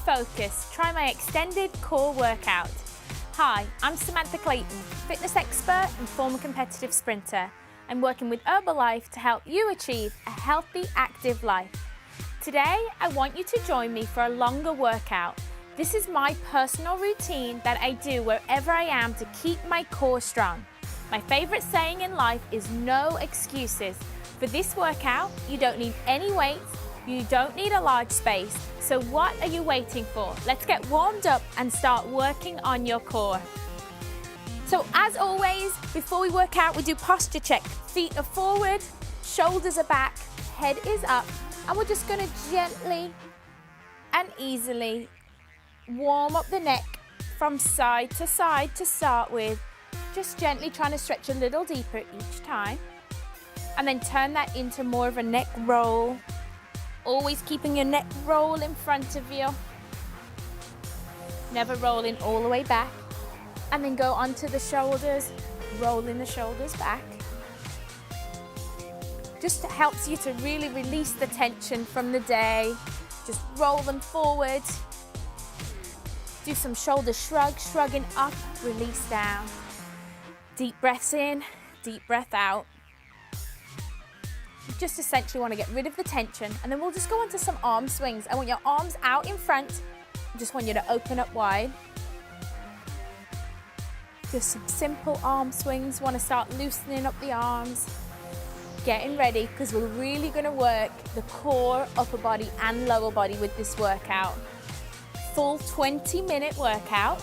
focus, try my extended core workout. Hi, I'm Samantha Clayton, fitness expert and former competitive sprinter. I'm working with Herbalife to help you achieve a healthy, active life. Today, I want you to join me for a longer workout. This is my personal routine that I do wherever I am to keep my core strong. My favorite saying in life is no excuses. For this workout, you don't need any weights, you don't need a large space. So what are you waiting for? Let's get warmed up and start working on your core. So as always, before we work out, we do posture check. Feet are forward, shoulders are back, head is up, and we're just gonna gently and easily warm up the neck from side to start with. Just gently trying to stretch a little deeper each time. And then turn that into more of a neck roll. Always keeping your neck roll in front of you. Never rolling all the way back. And then go onto the shoulders, rolling the shoulders back. Just helps you to really release the tension from the day. Just roll them forward. Do some shoulder shrugs, shrugging up, release down. Deep breaths in, deep breath out. You just essentially want to get rid of the tension, and then we'll just go on to some arm swings. I want your arms out in front. I just want you to open up wide. Just some simple arm swings. Want to start loosening up the arms. Getting ready, because we're really going to work the core, upper body and lower body with this workout. Full 20-minute workout.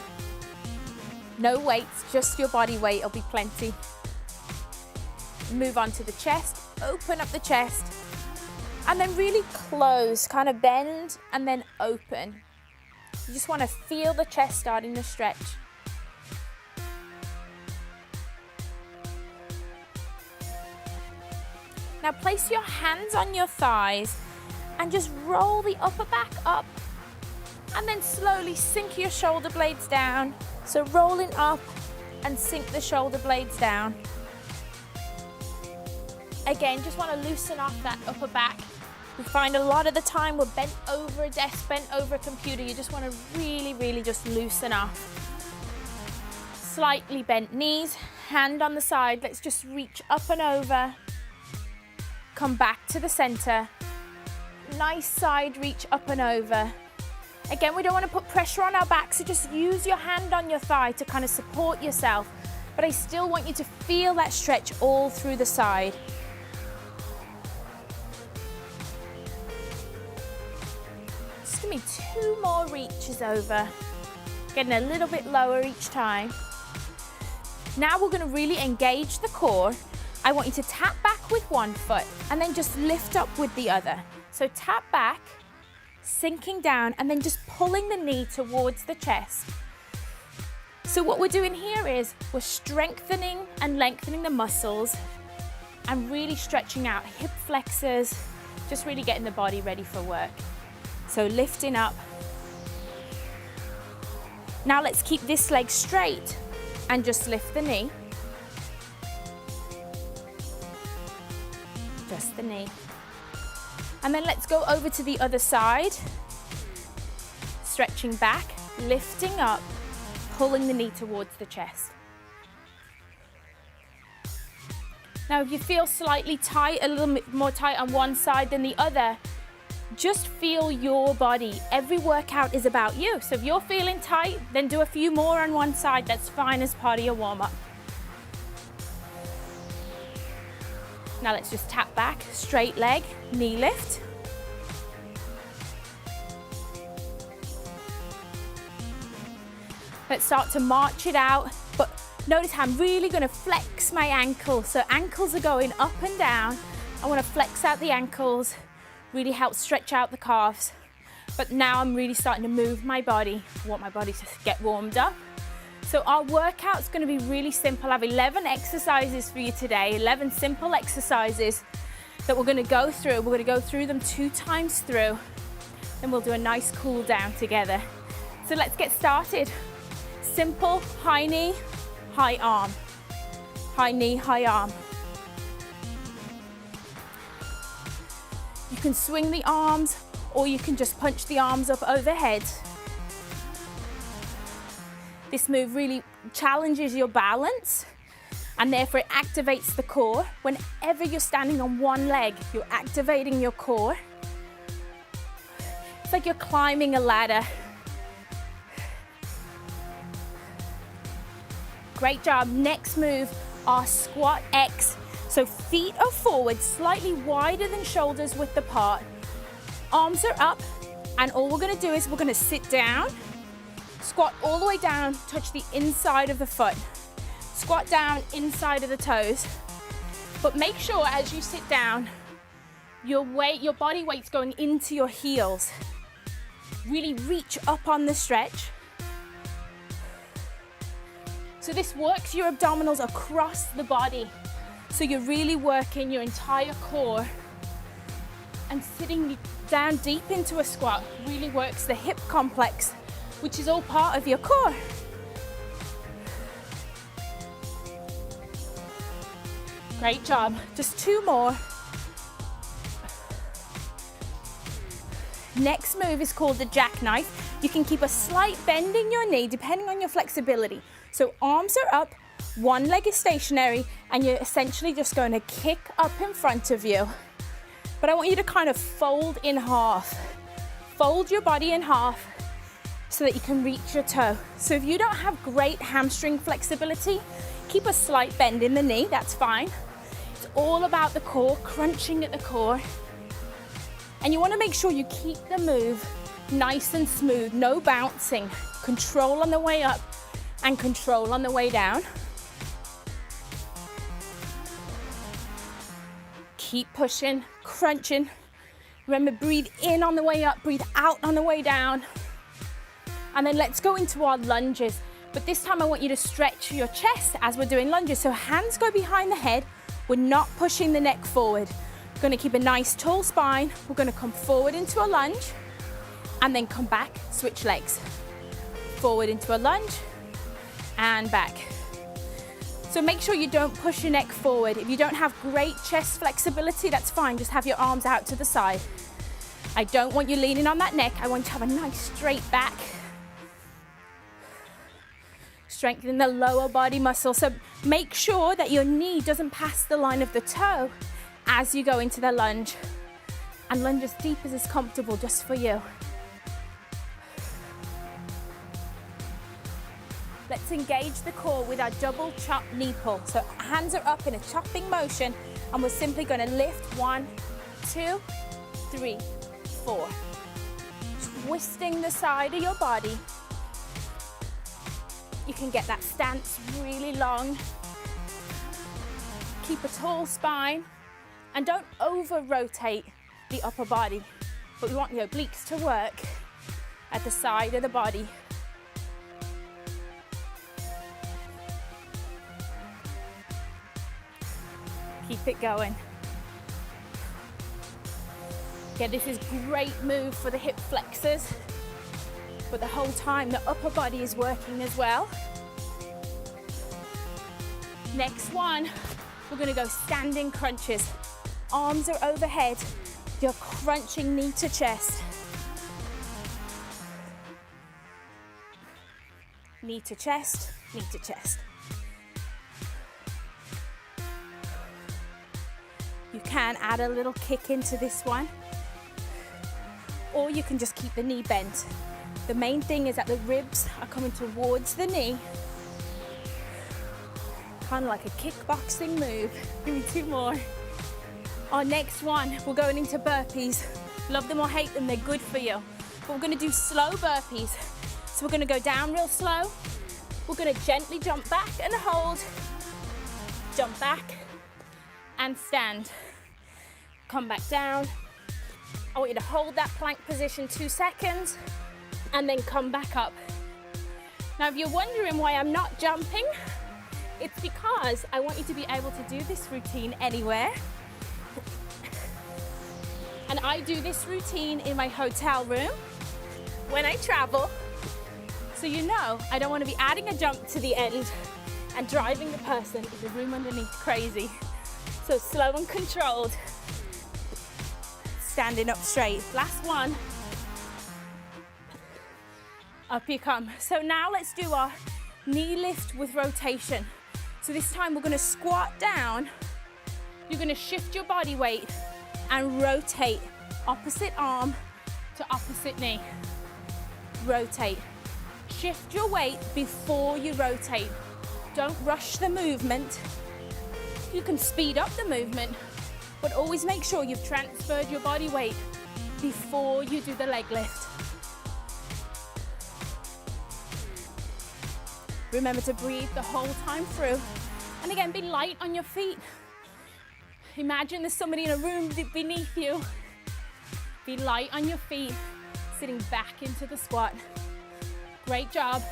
No weights, just your body weight will be plenty. Move on to the chest, open up the chest, and then really close, kind of bend and then open. You just want to feel the chest starting to stretch. Now place your hands on your thighs and just roll the upper back up, and then slowly sink your shoulder blades down. So rolling up and sink the shoulder blades down. Again, just want to loosen off that upper back. We find a lot of the time we're bent over a desk, bent over a computer. You just want to really just loosen off. Slightly bent knees, hand on the side. Let's just reach up and over. Come back to the center. Nice side reach up and over. Again, we don't want to put pressure on our back, so just use your hand on your thigh to kind of support yourself. But I still want you to feel that stretch all through the side. Just give me 2 more reaches over. Getting a little bit lower each time. Now we're going to really engage the core. I want you to tap back with one foot and then just lift up with the other. So tap back, sinking down, and then just pulling the knee towards the chest. So what we're doing here is we're strengthening and lengthening the muscles and really stretching out hip flexors, just really getting the body ready for work. So lifting up. Now let's keep this leg straight and just lift the knee. Just the knee. And then let's go over to the other side. Stretching back, lifting up, pulling the knee towards the chest. Now if you feel slightly tight, a little bit more tight on one side than the other, just feel your body. Every workout is about you. So if you're feeling tight, then do a few more on one side. That's fine as part of your warm-up. Now let's just tap back, straight leg, knee lift. Let's start to march it out, but notice how I'm really going to flex my ankles. So ankles are going up and down. I want to flex out the ankles, really help stretch out the calves. But now I'm really starting to move my body. I want my body to get warmed up. So our workout's going to be really simple. I have 11 exercises for you today, 11 simple exercises that we're going to go through. We're going to go through them 2 times through, then we'll do a nice cool down together. So let's get started. Simple, high knee, high arm. High knee, high arm. You can swing the arms, or you can just punch the arms up overhead. This move really challenges your balance and therefore it activates the core. Whenever you're standing on one leg, you're activating your core. It's like you're climbing a ladder. Great job. Next move, our squat X. So feet are forward, slightly wider than shoulders width apart. Arms are up, and all we're gonna do is we're gonna sit down, squat all the way down, touch the inside of the foot. Squat down, inside of the toes. But make sure as you sit down, your body weight's going into your heels. Really reach up on the stretch. So this works your abdominals across the body. So you're really working your entire core, and sitting down deep into a squat really works the hip complex, which is all part of your core. Great job. Just 2 more. Next move is called the jackknife. You can keep a slight bend in your knee depending on your flexibility. So arms are up, one leg is stationary, and you're essentially just going to kick up in front of you. But I want you to kind of fold in half. Fold your body in half so that you can reach your toe. So if you don't have great hamstring flexibility, keep a slight bend in the knee, that's fine. It's all about the core, crunching at the core. And you want to make sure you keep the move nice and smooth, no bouncing. Control on the way up and control on the way down. Keep pushing, crunching. Remember, breathe in on the way up, breathe out on the way down. And then let's go into our lunges. But this time I want you to stretch your chest as we're doing lunges. So hands go behind the head. We're not pushing the neck forward. We're gonna keep a nice tall spine. We're gonna come forward into a lunge and then come back, switch legs. Forward into a lunge and back. So make sure you don't push your neck forward. If you don't have great chest flexibility, that's fine. Just have your arms out to the side. I don't want you leaning on that neck. I want you to have a nice straight back. Strengthen the lower body muscle. So make sure that your knee doesn't pass the line of the toe as you go into the lunge. And lunge as deep as is comfortable just for you. Let's engage the core with our double chop knee pull. So hands are up in a chopping motion, and we're simply going to lift 1, 2, 3, 4. Twisting the side of your body. You can get that stance really long. Keep a tall spine, and don't over-rotate the upper body. But we want the obliques to work at the side of the body. Keep it going. Okay, this is great move for the hip flexors, but the whole time the upper body is working as well. Next one, we're gonna go standing crunches. Arms are overhead, you're crunching knee to chest. Knee to chest, knee to chest. You can add a little kick into this one, or you can just keep the knee bent. The main thing is that the ribs are coming towards the knee, kind of like a kickboxing move. Give me 2 more. Our next one, we're going into burpees. Love them or hate them, they're good for you. But we're gonna do slow burpees. So we're gonna go down real slow. We're gonna gently jump back and hold. Jump back and stand. Come back down. I want you to hold that plank position 2 seconds and then come back up. Now, if you're wondering why I'm not jumping, it's because I want you to be able to do this routine anywhere. And I do this routine in my hotel room when I travel. So you know, I don't want to be adding a jump to the end and driving the person in the room underneath crazy. So slow and controlled. Standing up straight. Last one. Up you come. So now let's do our knee lift with rotation. So this time we're gonna squat down, you're gonna shift your body weight and rotate opposite arm to opposite knee. Rotate. Shift your weight before you rotate. Don't rush the movement. You can speed up the movement, but always make sure you've transferred your body weight before you do the leg lift. Remember to breathe the whole time through. And again, be light on your feet. Imagine there's somebody in a room beneath you. Be light on your feet, sitting back into the squat. Great job.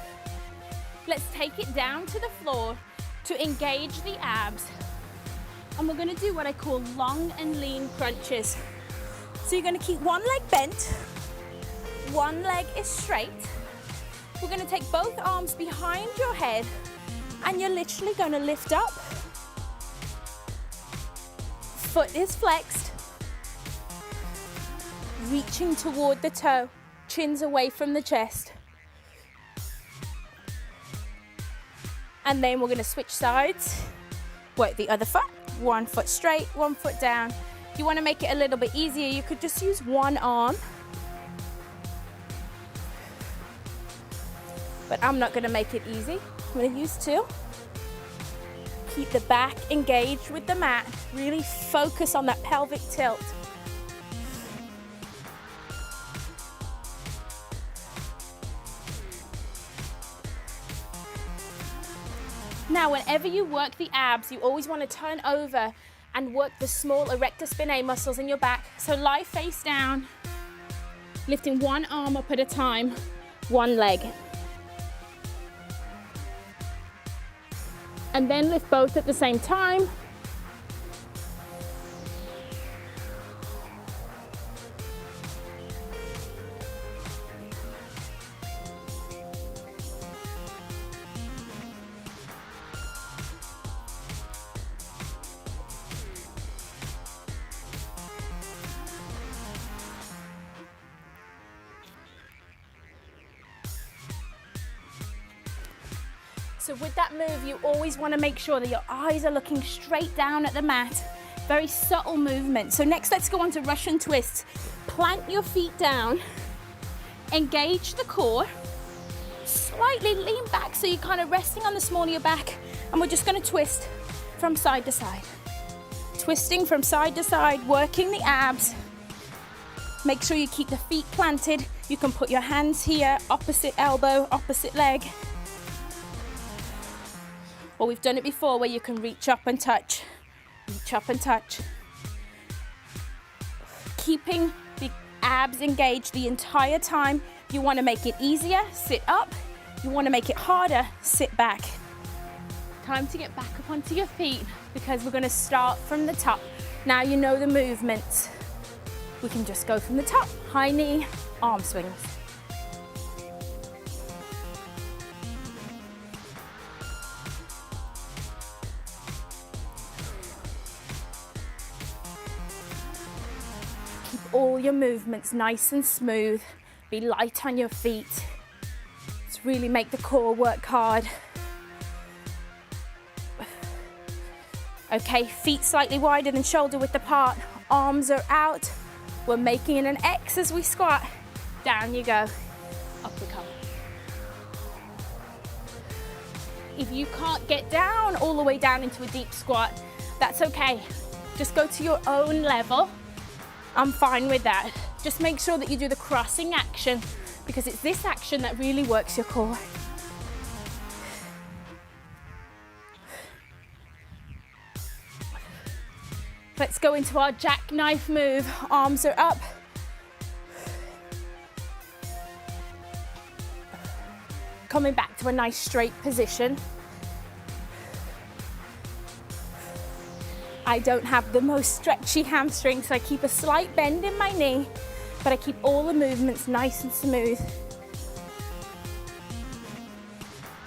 Let's take it down to the floor to engage the abs. And we're gonna do what I call long and lean crunches. So you're gonna keep one leg bent, one leg is straight. We're gonna take both arms behind your head and you're literally gonna lift up. Foot is flexed. Reaching toward the toe, chin's away from the chest. And then we're gonna switch sides. Work the other foot, one foot straight, one foot down. If you wanna make it a little bit easier, you could just use one arm. But I'm not gonna make it easy. I'm gonna use two. Keep the back engaged with the mat. Really focus on that pelvic tilt. Now, whenever you work the abs, you always want to turn over and work the small erector spinae muscles in your back. So lie face down, lifting one arm up at a time, one leg. And then lift both at the same time. So with that move, you always want to make sure that your eyes are looking straight down at the mat. Very subtle movement. So next, let's go on to Russian twists. Plant your feet down, engage the core, slightly lean back so you're kind of resting on the small of your back, and we're just going to twist from side to side. Twisting from side to side, working the abs. Make sure you keep the feet planted. You can put your hands here, opposite elbow, opposite leg. Or we've done it before where you can reach up and touch. Reach up and touch. Keeping the abs engaged the entire time. You want to make it easier, sit up. You want to make it harder, sit back. Time to get back up onto your feet because we're going to start from the top. Now you know the movements. We can just go from the top. High knee, arm swings. All your movements nice and smooth. Be light on your feet. Let's really make the core work hard. Okay, feet slightly wider than shoulder width apart. Arms are out. We're making an X as we squat. Down you go. Up we come. If you can't get down all the way down into a deep squat, that's okay. Just go to your own level. I'm fine with that. Just make sure that you do the crossing action because it's this action that really works your core. Let's go into our jackknife move. Arms are up. Coming back to a nice straight position. I don't have the most stretchy hamstring, so I keep a slight bend in my knee, but I keep all the movements nice and smooth.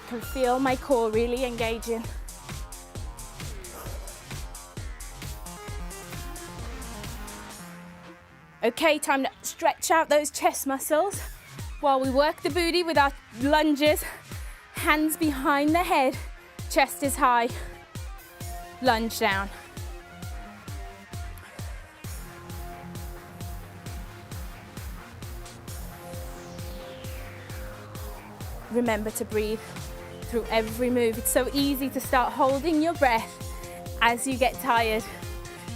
I can feel my core really engaging. Okay, time to stretch out those chest muscles while we work the booty with our lunges. Hands behind the head, chest is high. Lunge down. Remember to breathe through every move. It's so easy to start holding your breath as you get tired,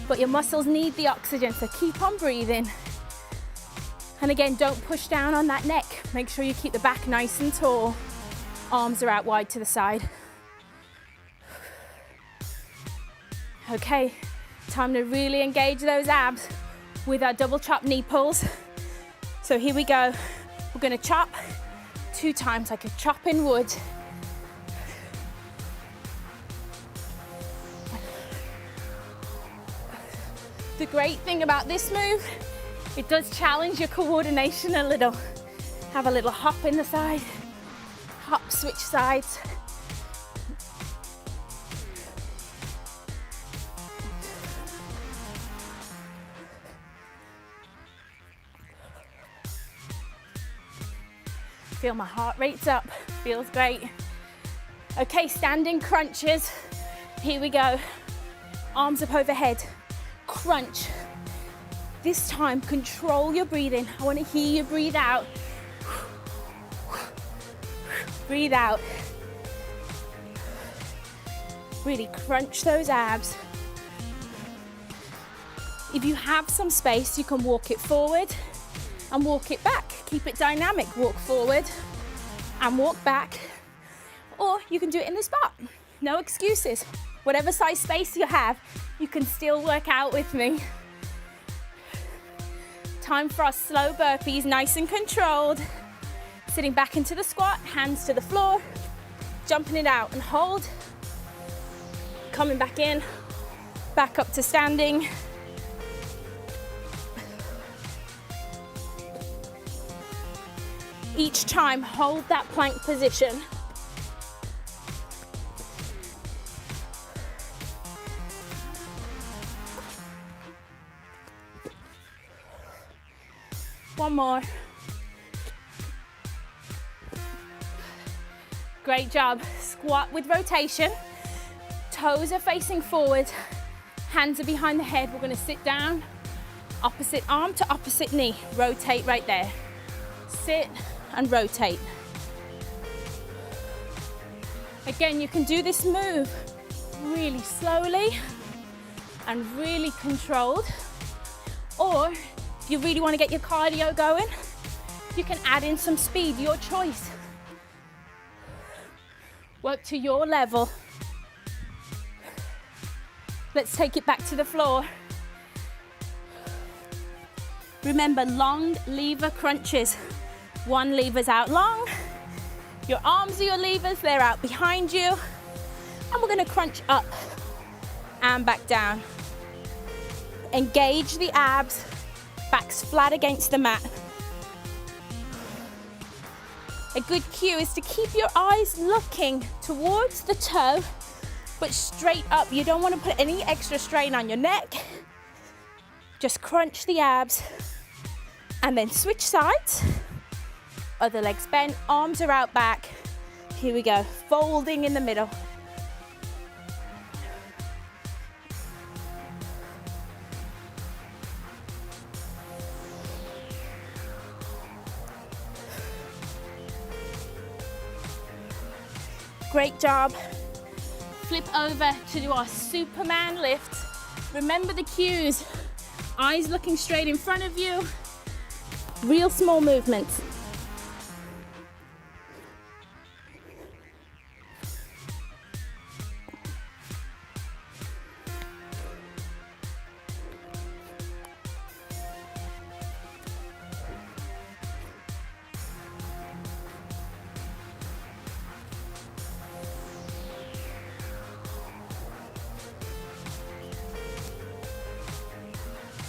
but your muscles need the oxygen, so keep on breathing. And again, don't push down on that neck. Make sure you keep the back nice and tall. Arms are out wide to the side. Okay, time to really engage those abs with our double chop knee pulls. So here we go. We're gonna chop 2 times like a chopping wood. The great thing about this move, it does challenge your coordination a little. Have a little hop in the side, hop, switch sides. Feel my heart rate's up, feels great. Okay, standing crunches. Here we go. Arms up overhead, crunch. This time, control your breathing. I want to hear you breathe out. Breathe out. Really crunch those abs. If you have some space, you can walk it forward and walk it back. Keep it dynamic. Walk forward and walk back. Or you can do it in the spot. No excuses. Whatever size space you have, you can still work out with me. Time for our slow burpees, nice and controlled. Sitting back into the squat, hands to the floor, jumping it out and hold. Coming back in, back up to standing. Each time, hold that plank position. One more. Great job. Squat with rotation. Toes are facing forward. Hands are behind the head. We're going to sit down. Opposite arm to opposite knee. Rotate right there. Sit and rotate. Again, you can do this move really slowly and really controlled. Or if you really want to get your cardio going, you can add in some speed, your choice. Work to your level. Let's take it back to the floor. Remember, long lever crunches. One lever's out long. Your arms are your levers, they're out behind you. And we're gonna crunch up and back down. Engage the abs, backs flat against the mat. A good cue is to keep your eyes looking towards the toe, but straight up. You don't want to put any extra strain on your neck. Just crunch the abs and then switch sides. Other legs bent, arms are out back. Here we go, folding in the middle. Great job. Flip over to do our Superman lift. Remember the cues. Eyes looking straight in front of you. Real small movements.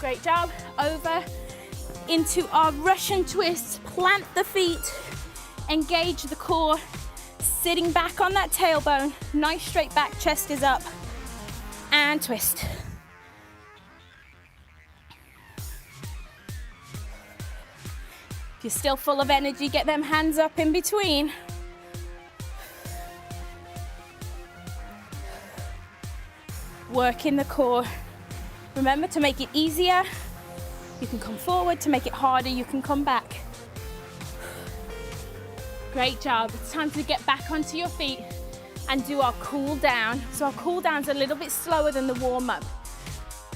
Great job. Over into our Russian twist. Plant the feet, engage the core, sitting back on that tailbone. Nice straight back, chest is up, and twist. If you're still full of energy, get them hands up in between. working the core. Remember to make it easier, you can come forward. To make it harder, you can come back. Great job. It's time to get back onto your feet and do our cool down. So our cool down's a little bit slower than the warm up.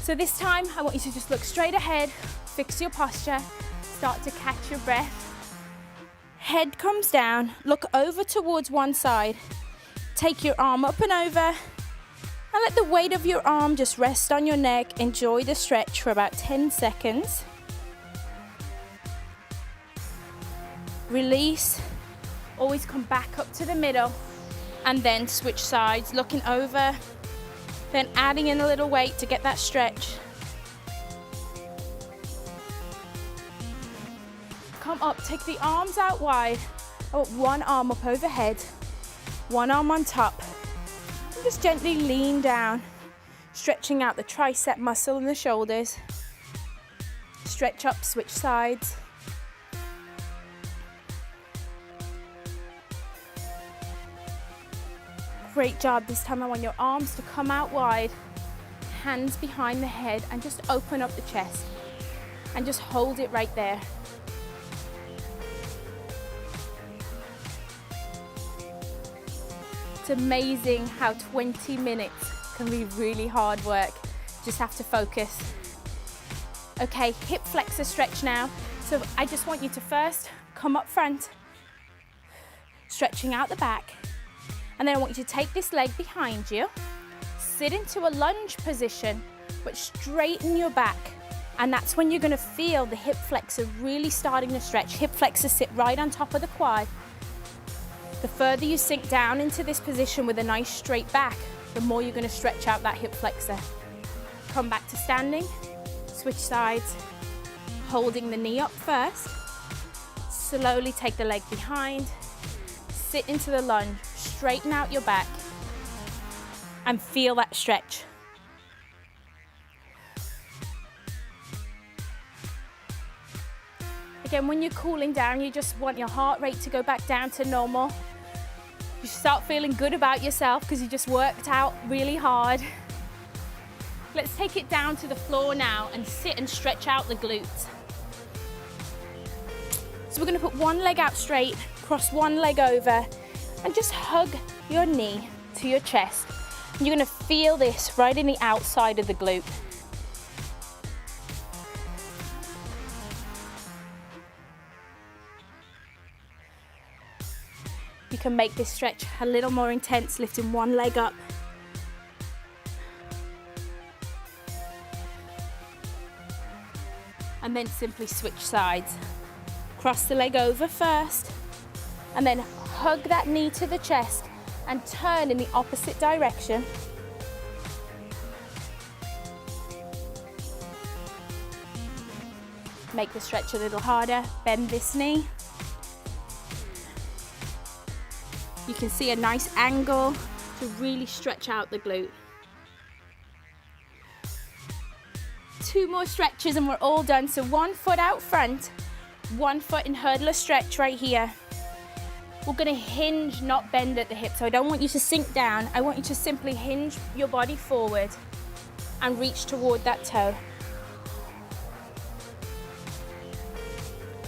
So this time I want you to just look straight ahead, fix your posture, start to catch your breath. Head comes down, look over towards one side. Take your arm up and over and let the weight of your arm just rest on your neck. Enjoy the stretch for about 10 seconds. Release. Always come back up to the middle and then switch sides, looking over, then adding in a little weight to get that stretch. Come up, take the arms out wide. I want one arm up overhead, one arm on top. And just gently lean down, stretching out the tricep muscle and the shoulders. Stretch up, switch sides. Great job. This time I want your arms to come out wide, hands behind the head, and just open up the chest and just hold it right there. It's amazing how 20 minutes can be really hard work. Just have to focus. Okay, hip flexor stretch now. So I just want you to first come up front, stretching out the back. And then I want you to take this leg behind you, sit into a lunge position, but straighten your back. And that's when you're gonna feel the hip flexor really starting to stretch. Hip flexor sit right on top of the quad. The further you sink down into this position with a nice straight back, the more you're gonna stretch out that hip flexor. Come back to standing, switch sides, holding the knee up first. Slowly take the leg behind, sit into the lunge, straighten out your back, and feel that stretch. Again, when you're cooling down, you just want your heart rate to go back down to normal. You start feeling good about yourself because you just worked out really hard. Let's take it down to the floor now and sit and stretch out the glutes. So we're going to put one leg out straight, cross one leg over, and just hug your knee to your chest. And you're going to feel this right in the outside of the glute. You can make this stretch a little more intense, lifting one leg up. And then simply switch sides. Cross the leg over first, and then hug that knee to the chest and turn in the opposite direction. Make the stretch a little harder, bend this knee. You can see a nice angle to really stretch out the glute. 2 more stretches and we're all done. So 1 foot out front, 1 foot in hurdler stretch right here. We're gonna hinge, not bend at the hip. So I don't want you to sink down. I want you to simply hinge your body forward and reach toward that toe.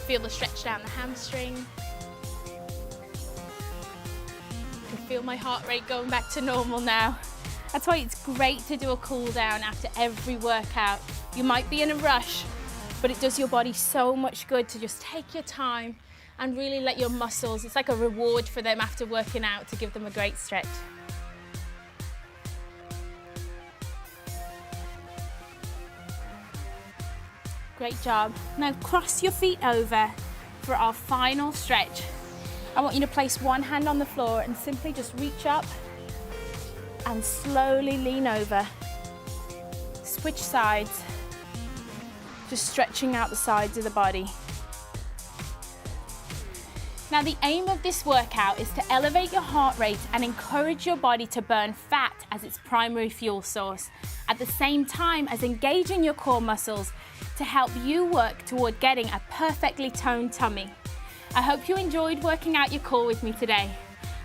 Feel the stretch down the hamstring. I can feel my heart rate going back to normal now. That's why it's great to do a cool down after every workout. You might be in a rush, but it does your body so much good to just take your time and really let your muscles, it's like a reward for them after working out to give them a great stretch. Great job. Now cross your feet over for our final stretch. I want you to place one hand on the floor and simply just reach up and slowly lean over. Switch sides, just stretching out the sides of the body. Now the aim of this workout is to elevate your heart rate and encourage your body to burn fat as its primary fuel source, at the same time as engaging your core muscles to help you work toward getting a perfectly toned tummy. I hope you enjoyed working out your core with me today.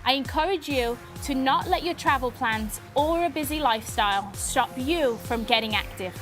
I encourage you to not let your travel plans or a busy lifestyle stop you from getting active.